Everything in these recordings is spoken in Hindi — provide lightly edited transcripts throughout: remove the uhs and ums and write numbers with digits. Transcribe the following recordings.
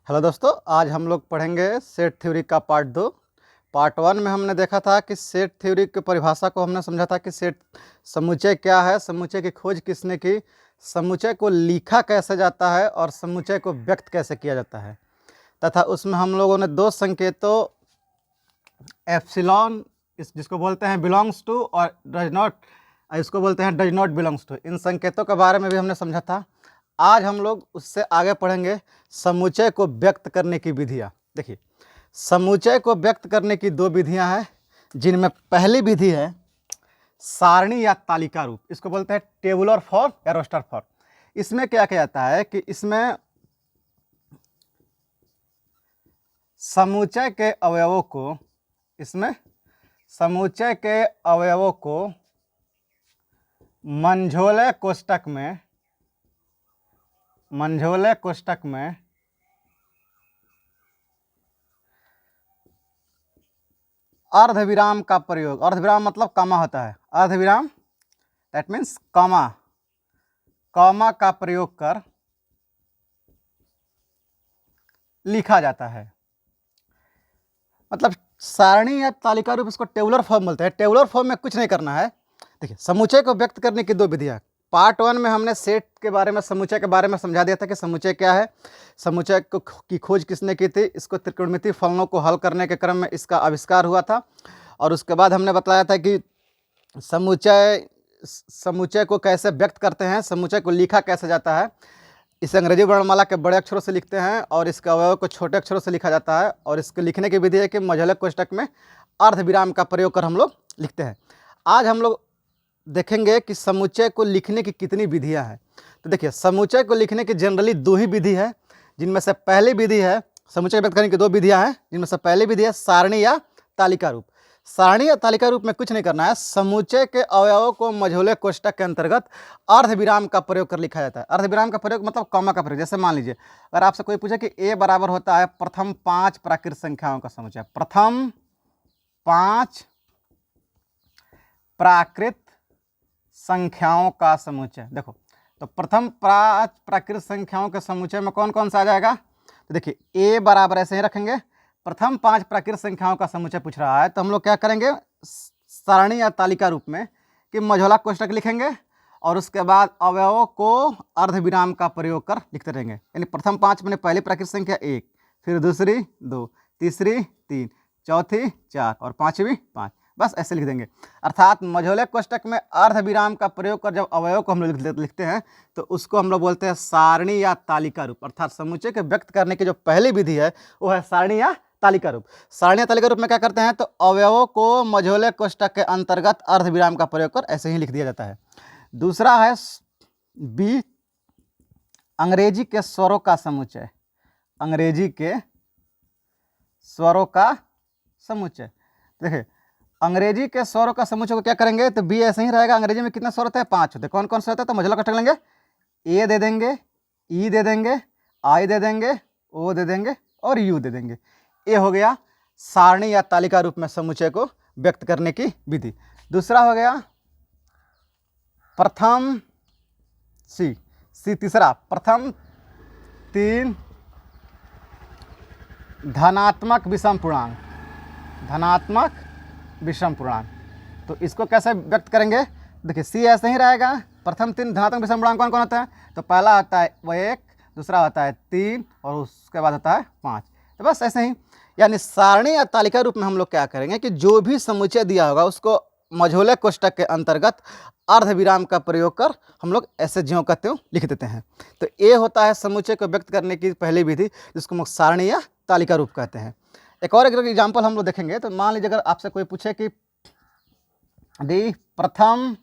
हेलो दोस्तों, आज हम लोग पढ़ेंगे सेट थ्योरी का पार्ट 2। पार्ट 1 में हमने देखा था कि सेट थ्योरी की परिभाषा को हमने समझा था कि सेट समुच्चय क्या है, समुच्चय की खोज किसने की, समुच्चय को लिखा कैसे जाता है और समुच्चय को व्यक्त कैसे किया जाता है, तथा उसमें हम लोगों ने दो संकेतों एप्सिलॉन जिसको बोलते हैं बिलोंग्स टू और डज नॉट, इसको बोलते हैं डज नॉट बिलोंग्स टू, इन संकेतों के बारे में भी हमने समझा था। आज हम लोग उससे आगे पढ़ेंगे समुच्चय को व्यक्त करने की विधियाँ। देखिए, समुच्चय को व्यक्त करने की दो विधियाँ हैं, जिनमें पहली विधि है सारणी या तालिका रूप। इसको बोलते हैं टेबुलर फॉर्म या रोस्टर फॉर्म। इसमें क्या किया जाता है कि इसमें समुच्चय के अवयवों को मंझोले कोष्ठक में अर्धविराम का प्रयोग, अर्धविराम मतलब कॉमा होता है, अर्धविराम दैट मीन्स कॉमा का प्रयोग कर लिखा जाता है। मतलब सारणी या तालिका रूप, इसको टेबुलर फॉर्म बोलते हैं। टेबुलर फॉर्म में कुछ नहीं करना है। देखिए, समुच्चय को व्यक्त करने की दो विधियाँ। पार्ट 1 में हमने सेट के बारे में, समुच्चय के बारे में समझा दिया था कि समुच्चय क्या है, समुच्चय की खोज किसने की थी, इसको त्रिकोणमितीय फलनों को हल करने के क्रम में इसका आविष्कार हुआ था। और उसके बाद हमने बताया था कि समुच्चय को कैसे व्यक्त करते हैं, समुच्चय को लिखा कैसे जाता है। इसे अंग्रेजी वर्णमाला के बड़े अक्षरों से लिखते हैं और इसके अवयव को छोटे अक्षरों से लिखा जाता है। और इसको लिखने की विधि है कि मझोले कोष्ठक में अर्धविराम का प्रयोग कर हम लोग लिखते हैं। आज हम लोग देखेंगे कि समुच्चय को लिखने की कितनी विधियां हैं। तो देखिए, समुच्चय को लिखने की जनरली दो ही विधि है, जिनमें से पहली विधि है, समुच्चय व्यक्त करने की दो विधियां हैं, जिनमें से पहली विधि है सारणी या तालिका रूप। सारणी या तालिका रूप में कुछ नहीं करना है, समुच्चय के अवयवों को मझोले कोष्ठक के अंतर्गत अर्धविराम का प्रयोग कर लिखा जाता है। अर्धविराम का प्रयोग मतलब कॉमा का प्रयोग। जैसे मान लीजिए, अगर आपसे कोई पूछे कि ए बराबर होता है प्रथम 5 प्राकृत संख्याओं का समुच्चय, प्रथम 5 प्राकृत संख्याओं का समुच्चय। देखो, तो प्रथम 5 प्राकृत संख्याओं के समुच्चय में कौन कौन सा आ जाएगा। तो देखिए, ए बराबर ऐसे ही रखेंगे, प्रथम 5 प्राकृत संख्याओं का समुच्चय पूछ रहा है, तो हम लोग क्या करेंगे, सारणी या तालिका रूप में कि मझोला कोष्ठक लिखेंगे और उसके बाद अवयवों को अर्धविराम का प्रयोग कर लिखते रहेंगे। यानी प्रथम 5 मैंने पहली प्राकृत संख्या 1, फिर दूसरी 2, तीसरी 3, चौथी 4 और पांचवी 5, बस ऐसे लिख देंगे। अर्थात मझोले कोष्ठक में अर्धविराम का प्रयोग कर जब अवयव को हम लोग लिखते हैं तो उसको हम लोग बोलते हैं सारणी या तालिका रूप। अर्थात समुच्चय के व्यक्त करने की जो पहली विधि है वो है सारणी या तालिका रूप। सारणी या तालिका रूप में क्या करते हैं, तो अवयवों को मझोले कोष्ठक के अंतर्गत अर्धविराम का प्रयोग कर ऐसे ही लिख दिया जाता है। दूसरा है बी, अंग्रेजी के स्वरों का समुच्चय। अंग्रेजी के स्वरों का समुच्चय। देखिए, अंग्रेजी के स्वरों का समुच्चय को क्या करेंगे, तो बी ऐसे ही रहेगा। अंग्रेजी में कितने स्वर होते हैं, 5 होते हैं। कौन कौन से होते हैं, तो मझोला कोष्ठक लेंगे, ए दे देंगे, ई दे देंगे, आई दे देंगे, ओ दे देंगे और यू दे देंगे। ये हो गया सारणी या तालिका रूप में समुच्चय को व्यक्त करने की विधि। दूसरा हो गया प्रथम सी तीसरा, प्रथम 3 धनात्मक विषम पूर्णांक, धनात्मक विषम पूर्णांक। तो इसको कैसे व्यक्त करेंगे, देखिए सी ऐसे ही रहेगा, प्रथम 3 धनात्मक विषम पूर्णांक कौन कौन होता है, तो पहला होता है वो 1, दूसरा होता है 3 और उसके बाद होता है 5। तो बस ऐसे ही, यानी सारणी या तालिका रूप में हम लोग क्या करेंगे कि जो भी समुच्चय दिया होगा उसको मझोले कोष्ठक के अंतर्गत अर्धविराम का प्रयोग कर हम लोग ऐसे ज्यों का त्यों लिख देते हैं। तो ये होता है समुच्चय को व्यक्त करने की पहली विधि, जिसको हम लोग सारणी या तालिका रूप कहते हैं। एक और एग्जाम्पल हम लोग देखेंगे। तो मान लीजिए, अगर आपसे कोई पूछे कि दी प्रथम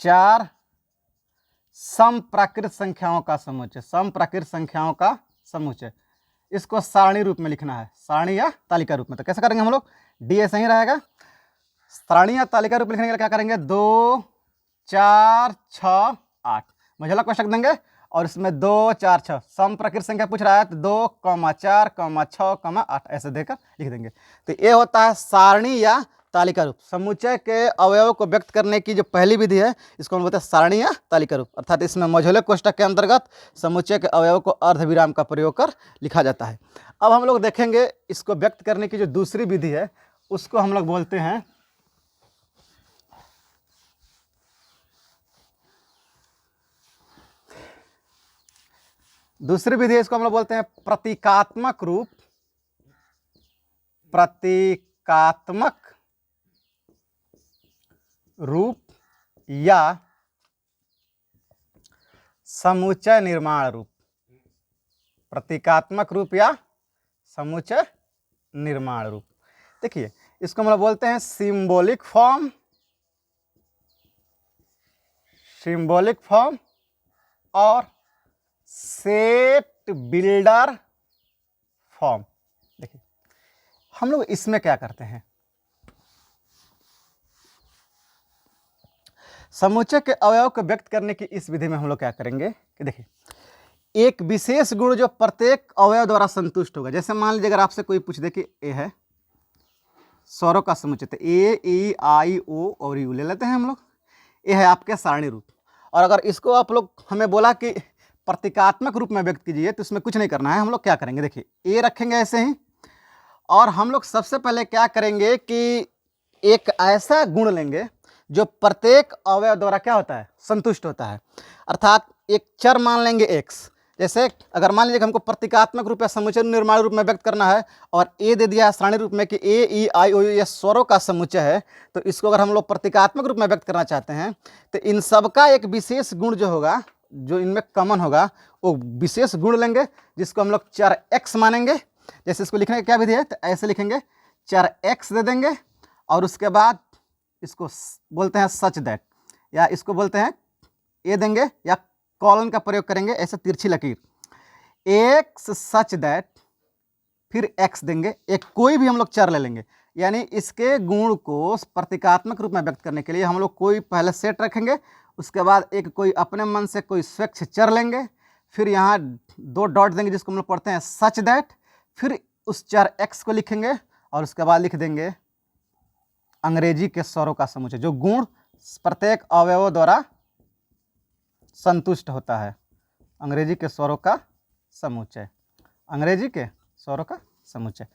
4 समप्राकृत संख्याओं का समुच्चय, समप्राकृत संख्याओं का समुच्चय, इसको सारणी रूप में लिखना है, सारणी या तालिका रूप में। तो कैसे करेंगे हम लोग, डी ऐसे ही रहेगा। सारणी या तालिका रूप लिखने के लिए क्या करेंगे, 2 4 6 8 मझोला कोष्ठक देंगे और इसमें 2 4 6 समप्राकृत संख्या पूछ रहा है तो 2, 4, 6, 8 ऐसे देकर लिख देंगे। तो ये होता है सारणी या तालिका रूप। समुच्चय के अवयव को व्यक्त करने की जो पहली विधि है इसको हम बोलते हैं सारणी या तालिका रूप, अर्थात इसमें मझौले कोष्ठक के अंतर्गत समुच्चय के अवयव को अर्धविराम का प्रयोग कर लिखा जाता है। अब हम लोग देखेंगे इसको व्यक्त करने की जो दूसरी विधि है उसको हम लोग बोलते हैं दूसरी विधि, इसको हम लोग बोलते हैं प्रतीकात्मक रूप। प्रतीकात्मक रूप या समुच्चय निर्माण रूप। प्रतीकात्मक रूप या समुच्चय निर्माण रूप। देखिए इसको हम लोग बोलते हैं सिंबॉलिक फॉर्म, सिंबॉलिक फॉर्म और सेट बिल्डर फॉर्म। देखिए हम लोग इसमें क्या करते हैं, समुच्चय के अवयव को व्यक्त करने की इस विधि में हम लोग क्या करेंगे कि देखिए एक विशेष गुण जो प्रत्येक अवयव द्वारा संतुष्ट होगा। जैसे मान लीजिए अगर आपसे कोई पूछ दे कि ए है स्वरों का समुच्चय, तो ए ई आई ओ और यू ले लेते हैं हम लोग, ये है आपके सारणी रूप। और अगर इसको आप लोग हमें बोला कि प्रतीकात्मक रूप में व्यक्त कीजिए तो इसमें कुछ नहीं करना है, हम लोग क्या करेंगे, देखिए ए रखेंगे ऐसे ही, और हम लोग सबसे पहले क्या करेंगे कि एक ऐसा गुण लेंगे जो प्रत्येक अवयव द्वारा क्या होता है, संतुष्ट होता है। अर्थात एक चर मान लेंगे एक्स। जैसे अगर मान लीजिए कि हमको प्रतीकात्मक रूप या समुच्चय निर्माण रूप में व्यक्त करना है और ए दे दिया है सारणी रूप में कि ए ई आई ओ यू ये स्वरों का समुच्चय है, तो इसको अगर हम लोग प्रतीकात्मक रूप में व्यक्त करना चाहते हैं तो इन सबका एक विशेष गुण जो होगा, जो इनमें कॉमन होगा, वो विशेष गुण लेंगे जिसको हम लोग चर एक्स मानेंगे। जैसे इसको लिखने की क्या विधि है, तो ऐसे लिखेंगे चर एक्स दे देंगे और उसके बाद इसको बोलते हैं सच दैट, या इसको बोलते हैं ए देंगे या कॉलन का प्रयोग करेंगे, ऐसे तिरछी लकीर एक्स सच दैट, फिर एक्स देंगे, एक कोई भी हम लोग चर ले लेंगे। यानी इसके गुण को प्रतीकात्मक रूप में व्यक्त करने के लिए हम लोग कोई पहले सेट रखेंगे, उसके बाद एक कोई अपने मन से कोई स्वच्छ चर लेंगे, फिर यहाँ दो डॉट देंगे जिसको हम लोग पढ़ते हैं सच दैट, फिर उस चर एक्स को लिखेंगे और उसके बाद लिख देंगे अंग्रेजी के स्वरों का समुच्चय, जो गुण प्रत्येक अवयव द्वारा संतुष्ट होता है। अंग्रेजी के स्वरों का समुच्चय, अंग्रेजी के स्वरों का समुच्चय।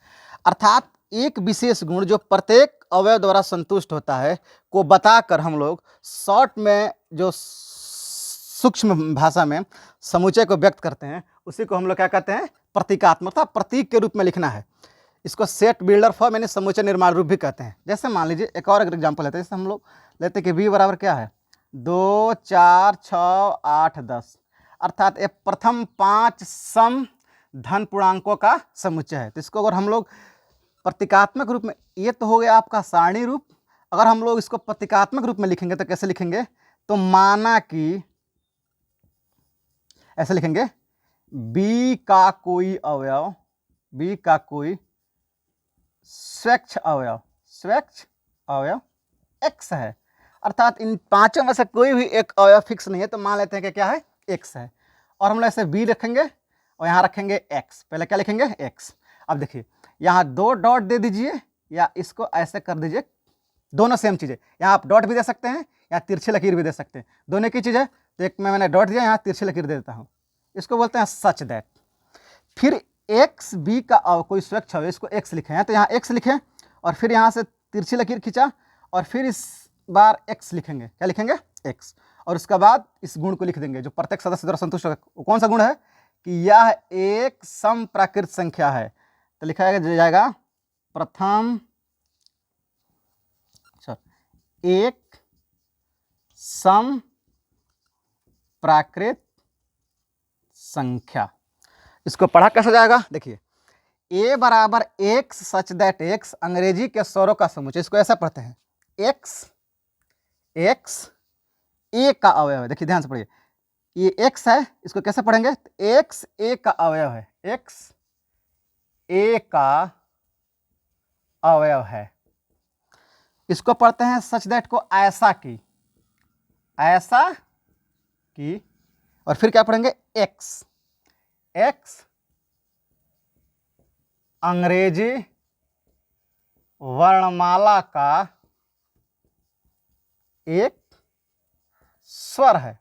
अर्थात एक विशेष गुण जो प्रत्येक अवयव द्वारा संतुष्ट होता है को बताकर हम लोग शॉर्ट में जो सूक्ष्म भाषा में समुच्चय को व्यक्त करते हैं उसी को हम लोग क्या कहते हैं, प्रतीकात्मकता, प्रतीक के रूप में लिखना है। इसको सेट बिल्डर फॉर्म यानी समुच्चय निर्माण रूप भी कहते हैं। जैसे मान लीजिए एक और एग्जाम्पल लेते हैं, जैसे हम लोग लेते हैं कि v बराबर क्या है 2 4 6 8 10, अर्थात ये प्रथम 5 सम धन पूर्णांकों का समुच्चय है। तो इसको अगर हम लोग प्रतीकात्मक रूप में, ये तो हो गया आपका सारणी रूप, अगर हम लोग इसको प्रतीकात्मक रूप में लिखेंगे तो कैसे लिखेंगे, तो माना कि ऐसे लिखेंगे b का कोई अवयव, b का कोई स्वच्छ अवयव, स्वच्छ अवयव x है। अर्थात इन पांचों में से कोई भी एक अवयव फिक्स नहीं है, तो मान लेते हैं कि क्या है, x है। और हम लोग ऐसे b रखेंगे और यहाँ रखेंगे x, पहले क्या लिखेंगे x। अब देखिए यहाँ दो डॉट दे दीजिए या इसको ऐसे कर दीजिए, दोनों सेम चीज़ है। यहाँ आप डॉट भी दे सकते हैं या तिरछी लकीर भी दे सकते हैं, दोनों की चीज़ है। तो एक में मैंने डॉट दिया, यहाँ तिरछी लकीर दे देता हूँ, इसको बोलते हैं सच दैट। फिर एक्स बी का कोई स्वच्छ है, इसको एक्स लिखे हैं तो यहाँ एक्स लिखें और फिर यहाँ से तिरछी लकीर खींचा और फिर इस बार एक्स लिखेंगे, क्या लिखेंगे एक्स, और उसके बाद इस गुण को लिख देंगे जो प्रत्येक सदस्य द्वारा संतुष्ट होगा। वो कौन सा गुण है कि यह एक सम प्राकृत संख्या है, तो लिखा जाएगा प्रथम एक सम प्राकृत संख्या। इसको पढ़ा कैसे जाएगा, देखिए a बराबर एक्स सच दैट एक्स अंग्रेजी के स्वरों का समुच्चय। इसको ऐसा पढ़ते हैं एक्स, एक्स ए का अवयव है। देखिए ध्यान से पढ़िए, ये एक्स है, इसको कैसे पढ़ेंगे, एक्स ए का अवयव है, एक्स ए का अवयव है। इसको पढ़ते हैं सच दैट को ऐसा की, ऐसा की, और फिर क्या पढ़ेंगे एक्स, एक्स अंग्रेजी वर्णमाला का एक स्वर है।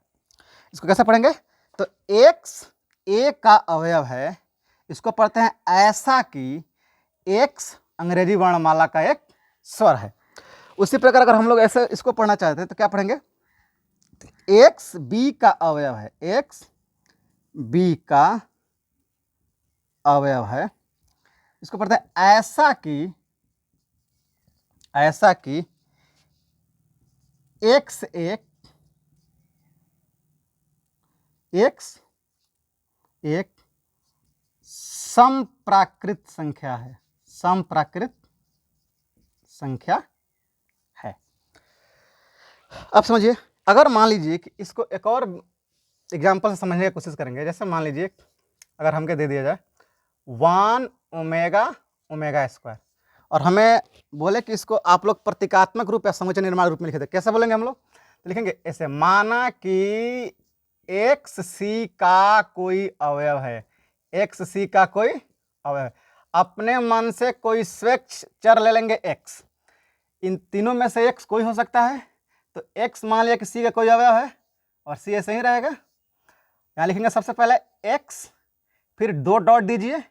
इसको कैसे पढ़ेंगे? तो एक्स ए का अवयव है, इसको पढ़ते हैं ऐसा कि एक्स अंग्रेजी वर्णमाला का एक स्वर है। उसी प्रकार अगर हम लोग ऐसे इसको पढ़ना चाहते हैं तो क्या पढ़ेंगे? एक्स बी का अवयव है, एक्स बी का अवयव है, इसको पढ़ते हैं ऐसा कि एक्स एक समप्राकृत संख्या है, समप्राकृत संख्या है। अब समझिए, अगर मान लीजिए कि इसको एक और एग्जाम्पल से समझने की कोशिश करेंगे। जैसे मान लीजिए अगर हमको दे दिया जाए 1 ओमेगा स्क्वायर और हमें बोले कि इसको आप लोग प्रतीकात्मक रूप या समुच्चय निर्माण रूप में लिखे थे, कैसे बोलेंगे हम लोग? तो लिखेंगे ऐसे, माना कि एक्स सी का कोई अवयव है, एक्स सी का कोई अवयव है, अपने मन से कोई स्वेच्छ चर ले लेंगे एक्स, इन तीनों में से एक्स कोई हो सकता है, तो एक्स मान लिया कि सी का कोई अवयव है और सी ऐसे ही रहेगा। यहाँ लिखेंगे सबसे पहले एक्स, फिर 2 डॉट दीजिए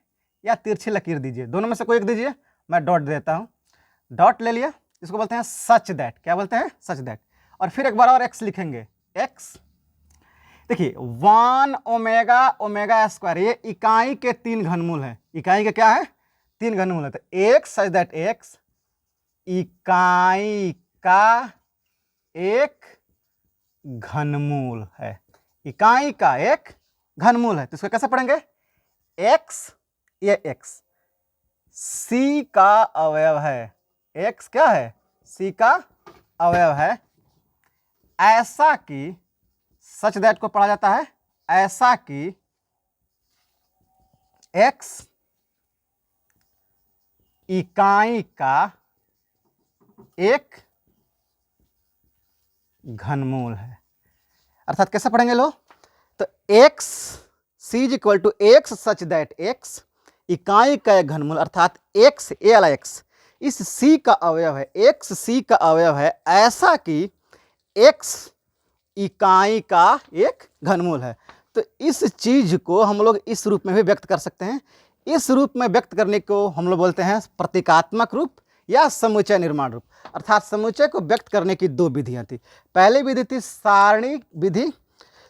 या तिरछी लकीर दीजिए, दोनों में से कोई एक दीजिए, मैं डॉट देता हूँ, डॉट ले लिया, इसको बोलते हैं सच दैट। क्या बोलते हैं? Such that. और फिर एक बार और एक्स लिखेंगे, एक्स, देखिए 1 ओमेगा स्क्वायर, ये इकाई के 3 घनमूल है, इकाई के क्या है? 3 घनमूल है। तो एक्स सच दैट एक्स इकाई का एक घनमूल है, इकाई का एक घनमूल है। तो इसको कैसे पढ़ेंगे? एक्स, ये एक्स सी का अवयव है, एक्स क्या है? सी का अवयव है, ऐसा कि, सच दैट को पढ़ा जाता है ऐसा कि एक्स इकाई का एक घनमूल है। अर्थात कैसे पढ़ेंगे लोग? तो x c is equal to x such that x इकाई का एक घनमूल, अर्थात एक्स, ए वाला एक्स इस सी का अवयव है, एक्स सी का अवयव है, ऐसा कि एक्स इकाई का एक घनमूल है। तो इस चीज को हम लोग इस रूप में भी व्यक्त कर सकते हैं। इस रूप में व्यक्त करने को हम लोग बोलते हैं प्रतीकात्मक रूप या समुच्चय निर्माण रूप। अर्थात समुच्चय को व्यक्त करने की 2 विधियां थी। पहली विधि थी सारणी विधि,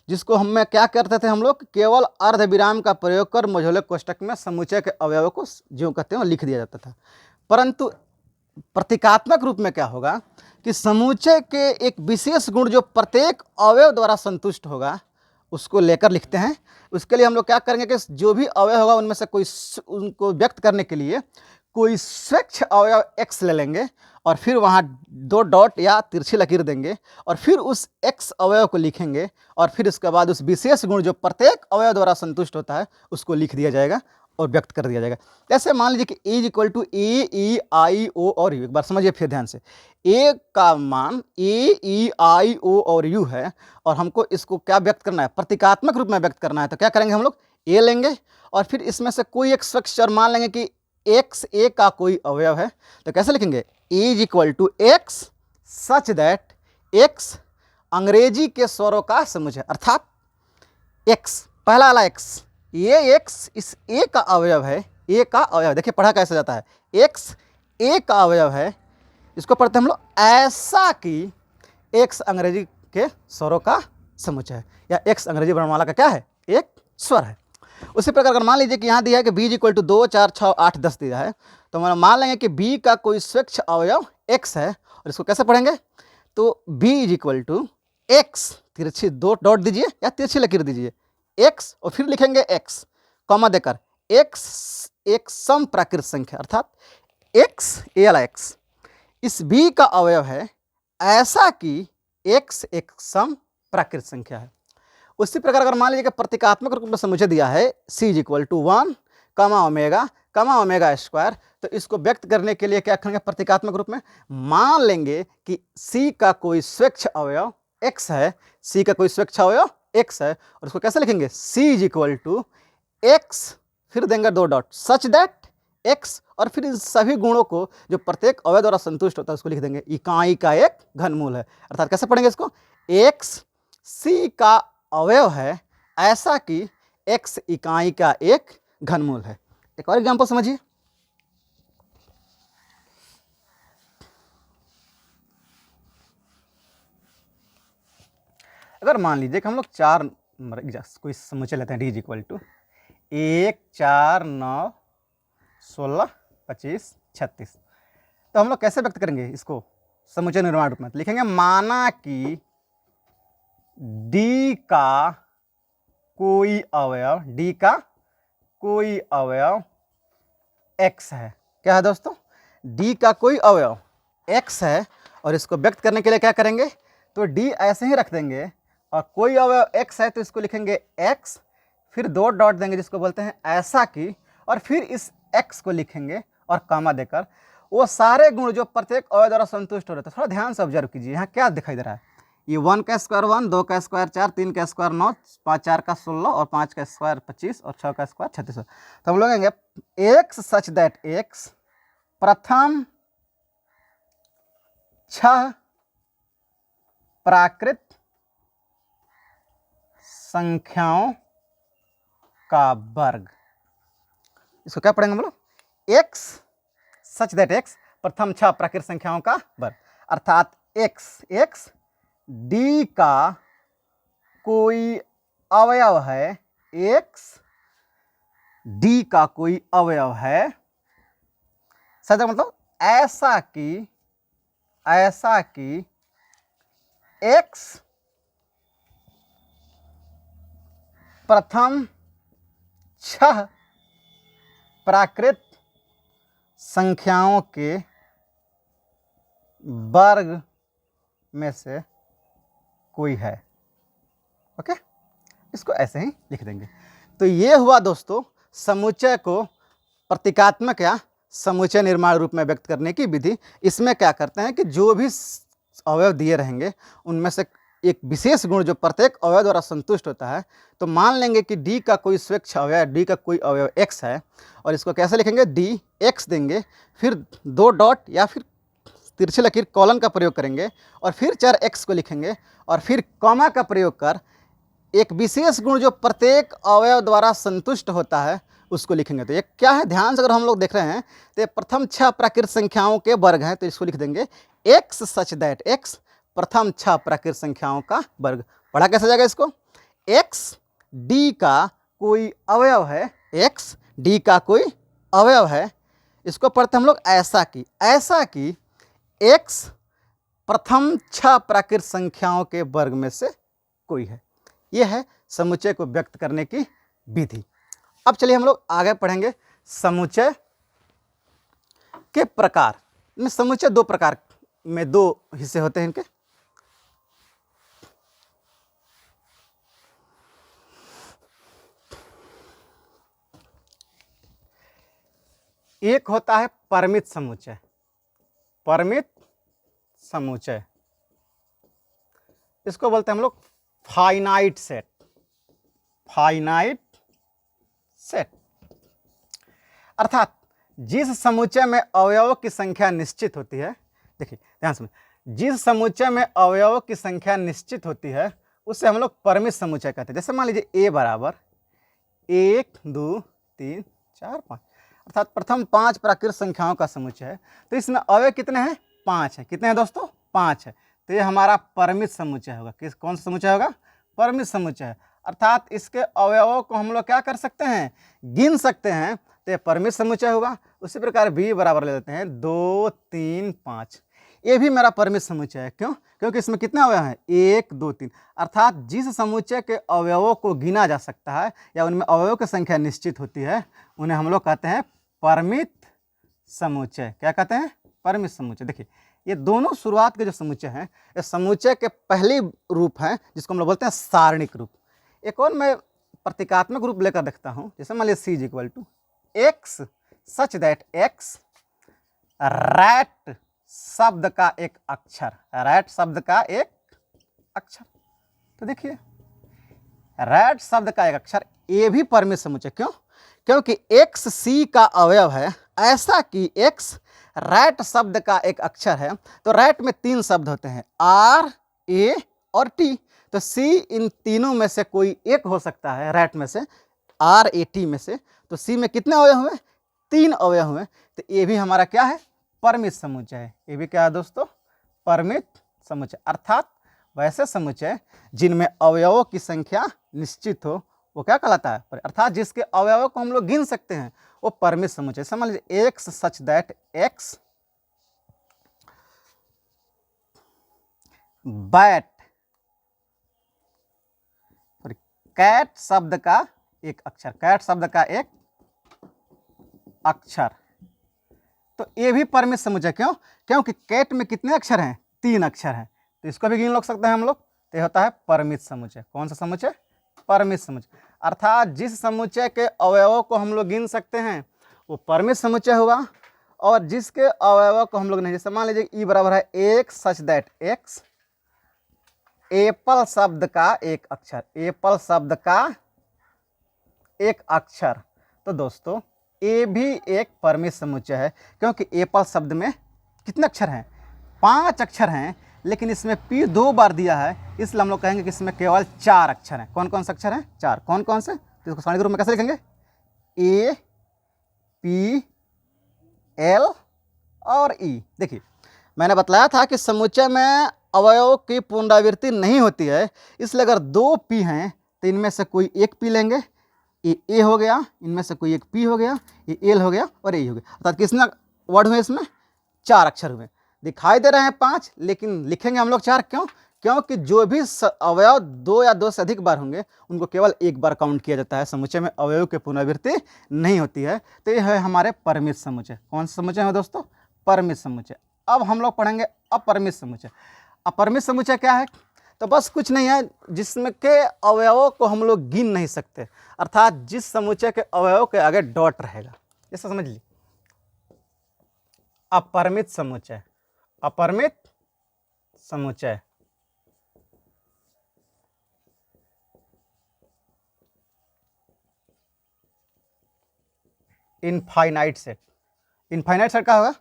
जिसको हम में क्या करते थे, हम लोग केवल अर्धविराम का प्रयोग कर मझौले कोष्टक में समुच्चय के अवयवों को जो कहते हैं लिख दिया जाता था। परंतु प्रतीकात्मक रूप में क्या होगा कि समुच्चय के एक विशेष गुण जो प्रत्येक अवयव द्वारा संतुष्ट होगा उसको लेकर लिखते हैं। उसके लिए हम लोग क्या करेंगे कि जो भी अवयव होगा उनमें से कोई, उनको व्यक्त करने के लिए कोई स्वेच्छ अवयव एक्स ले लेंगे और फिर वहाँ 2 डॉट या तिरछी लकीर देंगे और फिर उस एक्स अवयव को लिखेंगे और फिर उसके बाद उस विशेष गुण जो प्रत्येक अवयव द्वारा संतुष्ट होता है उसको लिख दिया जाएगा और व्यक्त कर दिया जाएगा। जैसे मान लीजिए कि ए is equal to A E I ओ और यू। एक बार समझिए फिर ध्यान से, ए का मान ए ई आई ओ और यू है और हमको इसको क्या व्यक्त करना है? प्रतीकात्मक रूप में व्यक्त करना है। तो क्या करेंगे हम लोग? ए लेंगे और फिर इसमें से कोई एक स्वेच्छ चर मान लेंगे कि एक्स ए का कोई अवयव है। तो कैसे लिखेंगे? A is equal to x such that X अंग्रेजी के स्वरों का समुच्चय, अर्थात एक्स, पहला वाला एक्स, ये एक्स इस ए का अवयव है, ए का अवयव। देखिए पढ़ा कैसे जाता है, एक्स ए का अवयव है, इसको पढ़ते हैं हम लोग ऐसा कि एक्स अंग्रेजी के स्वरों का समुच्चय है, या एक्स अंग्रेजी वर्णमाला का क्या है? एक स्वर है। उसी प्रकार अगर मान लीजिए कि यहाँ दिया है कि बी इज इक्वल टू 2 4 6 8 10 दिया है, तो हम मान लेंगे कि बी का कोई स्वेच्छ अवयव एक्स है और इसको कैसे पढ़ेंगे? तो B is equal to x, तिरछी 2 डॉट दीजिए या तिरछी लकीर दीजिए, एक्स और फिर लिखेंगे एक्स कॉमा देकर, एक्स एक सम प्राकृत संख्या, अर्थात एक्स ए वाला एक्स इस बी का अवयव है ऐसा कि एक्स एक सम प्राकृत संख्या है। उसी प्रकार अगर मान लीजिए कि प्रतीकात्मक रूप में समुच्चय दिया है सी इज इक्वल टू 1 कमा ओमेगा स्क्वायर, तो इसको व्यक्त करने के लिए क्या करेंगे? प्रतीकात्मक रूप में मान लेंगे कि सी का कोई स्वेच्छ अवयव एक्स है, सी का कोई स्वेच्छ अवयव एक्स है और इसको कैसे लिखेंगे? सी इज इक्वल टू एक्स फिर देंगे 2 डॉट सच दैट एक्स और फिर इन सभी गुणों को जो प्रत्येक अवयव द्वारा संतुष्ट होता है उसको लिख देंगे इकाई का एक घनमूल है। अर्थात कैसे पढ़ेंगे इसको, एक्स सी का अवयव है ऐसा कि एक्स इकाई का एक घनमूल है। एक और एग्जांपल समझिए, अगर मान लीजिए कि हम लोग चार कोई समुच्चय लेते हैं डी इज इक्वल टू 1 4 9 16 25 36, तो हम लोग कैसे व्यक्त करेंगे इसको समुच्चय निर्माण रूप में, तो लिखेंगे माना कि डी का कोई अवयव, डी का कोई अवयव x है। क्या है दोस्तों, डी का कोई अवयव x है और इसको व्यक्त करने के लिए क्या करेंगे, तो डी ऐसे ही रख देंगे और कोई अवयव x है तो इसको लिखेंगे x, फिर दो डॉट देंगे जिसको बोलते हैं ऐसा कि, और फिर इस x को लिखेंगे और कॉमा देकर वो सारे गुण जो प्रत्येक अवयव द्वारा संतुष्ट हो रहे थे। थोड़ा ध्यान से ऑब्जर्व कीजिए, यहाँ क्या दिखाई दे रहा है, ये 1 का स्क्वायर 1, 2 का स्क्वायर 4, 3 का स्क्वायर 9, 5 4 का 16 और 5 का स्क्वायर 25 और 6 का स्क्वायर 36। तो हम लोग कहेंगे एक्स सच दैट एक्स प्रथम 6 प्राकृत संख्याओं का वर्ग। इसको क्या पढ़ेंगे हम लोग, एक्स सच दैट एक्स प्रथम 6 प्राकृत संख्याओं का वर्ग, अर्थात एक्स डी का कोई अवयव है, एक्स डी का कोई अवयव है, सच मतलब ऐसा कि एक्स प्रथम 6 प्राकृत संख्याओं के वर्ग में से कोई है। ओके, इसको ऐसे ही लिख देंगे। तो ये हुआ दोस्तों समुच्चय को प्रतीकात्मक या समुच्चय निर्माण रूप में व्यक्त करने की विधि। इसमें क्या करते हैं कि जो भी अवयव दिए रहेंगे उनमें से एक विशेष गुण जो प्रत्येक अवयव द्वारा संतुष्ट होता है, तो मान लेंगे कि डी का कोई स्वेच्छ अवयव, डी का कोई अवयव एक्स है, और इसको कैसे लिखेंगे, डी एक्स देंगे, फिर दो डॉट या फिर तिरछी लकीर कॉलन का प्रयोग करेंगे और फिर 4 एक्स को लिखेंगे और फिर कॉमा का प्रयोग कर एक विशेष गुण जो प्रत्येक अवयव द्वारा संतुष्ट होता है उसको लिखेंगे। तो ये क्या है, ध्यान से अगर हम लोग देख रहे हैं तो ये प्रथम 6 प्राकृत संख्याओं के वर्ग हैं, तो इसको लिख देंगे एक्स सच दैट एक्स प्रथम 6 प्राकृत संख्याओं का वर्ग। पढ़ा कैसे जाएगा इसको, एक्स डी का कोई अवयव है, एक्स डी का कोई अवयव है, इसको पढ़ते हम लोग ऐसा कि एक्स प्रथम 6 प्राकृत संख्याओं के वर्ग में से कोई है। यह है समुच्चय को व्यक्त करने की विधि। अब चलिए हम लोग आगे पढ़ेंगे समुच्चय के प्रकार। इनमें समुच्चय 2 प्रकार में 2 हिस्से होते हैं इनके। एक होता है परिमित समुच्चय, परिमित समुच्चय, इसको बोलते हैं हम लोग फाइनाइट सेट, फाइनाइट सेट, अर्थात जिस समुच्चय में अवयवों की संख्या निश्चित होती है, देखिए ध्यान से, जिस समुच्चय में अवयवों की संख्या निश्चित होती है उसे हम लोग परिमित समुच्चय कहते हैं। जैसे मान लीजिए a बराबर 1 2 3 4 5, अर्थात प्रथम 5 प्राकृत संख्याओं का समुच्चय है, तो इसमें अवयव कितने हैं, 5 है। कितने हैं दोस्तों, 5 है। तो ये हमारा परिमित समुच्चय होगा। कौन सा समुच्चय होगा, परिमित समुच्चय है, अर्थात इसके अवयवों को हम लोग क्या कर सकते हैं, गिन सकते हैं, तो ये परिमित समुच्चय होगा। उसी प्रकार b बराबर ले लेते हैं 2 3 5, ये भी मेरा परिमित समुच्चय है। क्यों, क्योंकि इसमें कितने अवयव हैं, 1 2 3, अर्थात जिस समुच्चय के अवयवों को गिना जा सकता है या उनमें अवयवों की संख्या निश्चित होती है उन्हें हम लोग कहते हैं परिमित समुच्चय। क्या कहते हैं, परिमित समुच्चय। देखिए ये दोनों शुरुआत के जो समुच्चय हैं, ये समुच्चय के पहली रूप हैं जिसको हम लोग बोलते हैं सारणिक रूप। एक और मैं प्रतीकात्मक रूप लेकर देखता हूं, जैसे मान लीजिए C is equal to x such that X rat शब्द का एक अक्षर, रैट शब्द का एक अक्षर। तो देखिए रैट शब्द का एक अक्षर, ये भी परिमित समुच्चय। क्यों, क्योंकि एक्स सी का अवयव है ऐसा कि x रैट शब्द का एक अक्षर है। तो रैट में 3 शब्द होते हैं, R, A और T। तो C इन तीनों में से कोई एक हो सकता है, रैट में से, R, A, T में से। तो C में कितने अवयव हुए? 3 अवयव हुए। तो ये भी हमारा क्या है? परिमित समुच्चय है। ये भी क्या है दोस्तों? परिमित समुच्चय। अर्थात वैसे समुच्चय जिनमें अवयवों की संख्या निश्चित हो, वो क्या कहलाता है? अर्थात जिसके अवयवों को हम लोग गिन सकते हैं, वो परिमित समुच्चय। समझ लीजिए x such that x bat, cat शब्द का एक अक्षर, कैट शब्द का एक अक्षर। तो ये भी परिमित समुच्चय। क्यों? क्योंकि कैट में कितने अक्षर हैं? 3 अक्षर हैं। तो इसको भी गिन लोग सकते हैं हम लोग। तो होता है परिमित समुच्चय। कौन सा समुच्चय? परिमित समुच्चय। अर्थात जिस समुच्चय के अवयवों को हम लोग गिन सकते हैं वो परिमित समुच्चय होगा, और जिसके अवयवों को हम लोग नहीं, जैसे मान लीजिए ई बराबर है एक सच दैट एक्स, एप्पल शब्द का एक अक्षर, एप्पल शब्द का एक अक्षर। तो दोस्तों ये भी एक परिमित समुच्चय है, क्योंकि एप्पल शब्द में कितने अक्षर हैं? 5 अक्षर हैं, लेकिन इसमें P 2 बार दिया है, इसलिए हम लोग कहेंगे कि इसमें केवल 4 अक्षर हैं। कौन कौन से अक्षर हैं? 4। कौन कौन से? तो इसको सारणी के रूप में कैसे लिखेंगे? A, P, L और E। देखिए मैंने बतलाया था कि समुच्चय में अवयवों की पुनरावृत्ति नहीं होती है, इसलिए अगर 2 P हैं तो इनमें से कोई एक P लेंगे, ये A हो गया, इनमें से कोई एक P हो गया, ये L हो गया और A हो गया। अर्थात कितने वर्ड हुए? इसमें 4 अक्षर हुए। दिखाई दे रहे हैं 5, लेकिन लिखेंगे हम लोग 4। क्यों? क्योंकि जो भी अवयव 2 या 2 से अधिक बार होंगे उनको केवल एक बार काउंट किया जाता है, समुच्चय में अवयव की पुनरावृत्ति नहीं होती है। तो ये है हमारे परिमित समुच्चय। कौन सा समुच्चय है दोस्तों? परिमित समुच्चय। अब हम लोग पढ़ेंगे अपरिमित समुच्चय। अपरिमित समुच्चय क्या है? तो बस कुछ नहीं है, जिसमें के अवयवों को हम लोग गिन नहीं सकते, अर्थात जिस समुच्चय के अवयवों के आगे डॉट रहेगा। ऐसा समझ लीजिए अपरिमित समुच्चय। अपरिमित समुच्चय इनफाइनाइट सेट। इनफाइनाइट सेट का होगा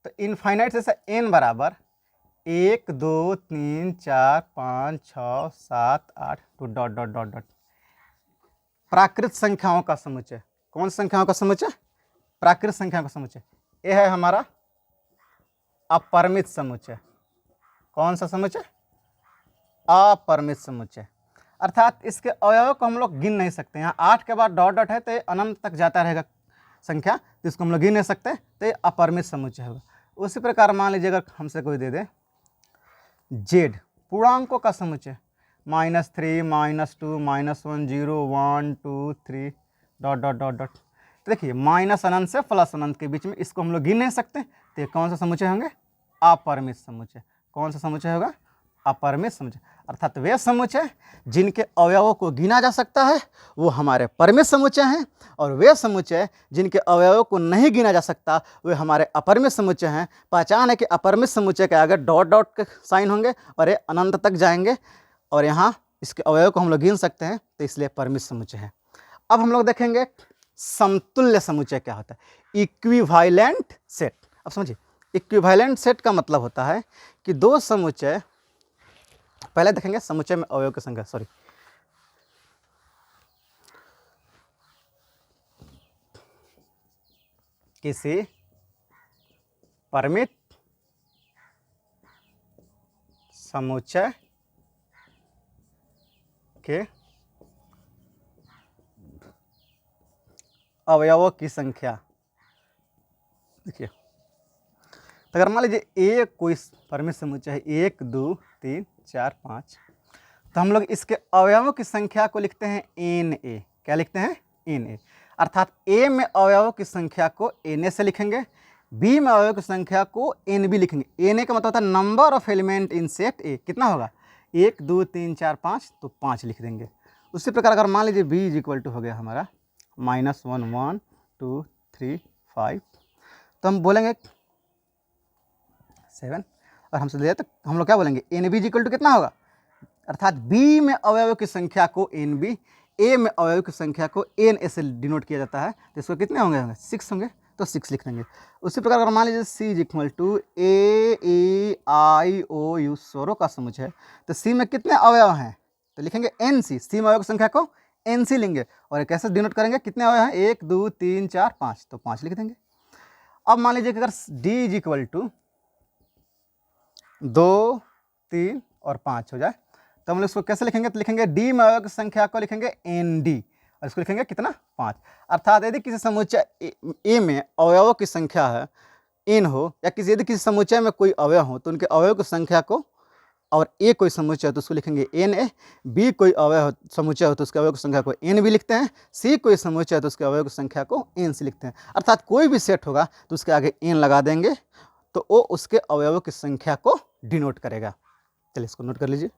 तो इनफाइनाइट से n बराबर 1 2 3 4 5 6 7 8 डॉट डॉट डॉट डॉट। प्राकृत संख्याओं का समुच्चय। कौन संख्याओं का समुच्चय? प्राकृत संख्याओं का समुच्चय। यह है हमारा अपरिमित समुच्चय। कौन सा समुच्चय? अपरिमित समुच्चय। अर्थात इसके अवयवों को हम लोग गिन नहीं सकते। यहाँ 8 के बाद डॉट डॉट है तो अनंत तक जाता रहेगा संख्या, तो इसको हम लोग गिन नहीं सकते, तो ये अपरिमित समुच्चय होगा। उसी प्रकार मान लीजिए अगर हमसे कोई दे दे जेड, पूर्णांकों का समुच्चय, -3 -2 -1 0 1 2 3 डॉट डॉट डॉट डॉट। तो देखिए माइनस अनंत से प्लस अनंत के बीच में, इसको हम लोग गिन नहीं सकते, तो ये कौन सा समुच्चय होंगे? अपरिमित समुच्चय। कौन सा समुच्चय होगा? अपरिमित समुच्चय। अर्थात वे समुच्चय जिनके अवयवों को गिना जा सकता है वो हमारे परिमित समुच्चय हैं, और वे समुच्चय जिनके अवयवों को नहीं गिना जा सकता वे हमारे अपरिमित समुच्चय हैं। पहचान है कि अपरिमित समुच्चय के आगे डॉट डॉट के साइन होंगे और ये अनंत तक जाएंगे, और यहाँ इसके अवयव को हम लोग गिन सकते हैं, तो इसलिए परिमित समुच्चय है। अब हम लोग देखेंगे समतुल्य समुच्चय क्या होता है। Equivalent set. अब समझिए इक्विवेलेंट सेट का मतलब होता है कि दो समुच्चय, पहले देखेंगे समुच्चय में अवयव की संख्या, सॉरी, किसी परिमित समुच्चय के अवयवों की संख्या। देखिए तो अगर मान लीजिए ए कोई परिमित समुच्चय है 1 2 3 4 5, तो हम लोग इसके अवयवों की संख्या को लिखते हैं एन ए। क्या लिखते हैं? N A. अर्थात ए में अवयवों की संख्या को एन ए से लिखेंगे, बी में अवयवों की संख्या को एन बी लिखेंगे। एन ए का मतलब होता है number of element in set ए। कितना होगा? 1 2 3 4 5, तो 5 लिख देंगे। उसी प्रकार अगर मान लीजिए बी इज इक्वल टू हो गया हमारा -1 1 2 3 5, तो हम बोलेंगे 7, और हमसे दिया तो हम लोग क्या बोलेंगे? N B is equal to कितना होगा? अर्थात बी में अवयवों की संख्या को एन बी, ए में अवयवों की संख्या को एन ए से डिनोट किया जाता है, तो इसको कितने होंगे? 6 होंगे। तो तो 6 लिख देंगे। उसी प्रकार अगर मान लीजिए C is equal to A E I O U स्वरों का समुच्चय है, तो सी में कितने अवयव हैं, तो लिखेंगे एन सी, सी में अवयव की संख्या को एन सी लेंगे और कैसे डिनोट करेंगे, कितने अवयव हैं, 1 2 3 4 5, तो 5 लिख देंगे। अब मान लीजिए कि अगर डी इज इक्वल टू 2 3 और 5 हो जाए, तो हम लोग इसको कैसे लिखेंगे, तो लिखेंगे डी में अवयव की संख्या को लिखेंगे एन डी और इसको लिखेंगे कितना, 5। अर्थात यदि किसी समुच्चय ए में अवयवों की संख्या है एन हो, या यदि किसी समुच्चय में कोई अवयव हो तो उनके अवयव की संख्या को, और ए कोई समुच्चय है तो उसको लिखेंगे एन ए, बी कोई अवयव समुच्चय हो तो उसके अवयव की संख्या को एन बी लिखते हैं, सी कोई समुच्चय है तो उसके अवयव की संख्या को एन सी लिखते हैं। अर्थात कोई भी सेट होगा तो उसके आगे एन लगा देंगे तो वो उसके अवयवों की संख्या को डिनोट करेगा। चलिए इसको नोट कर लीजिए।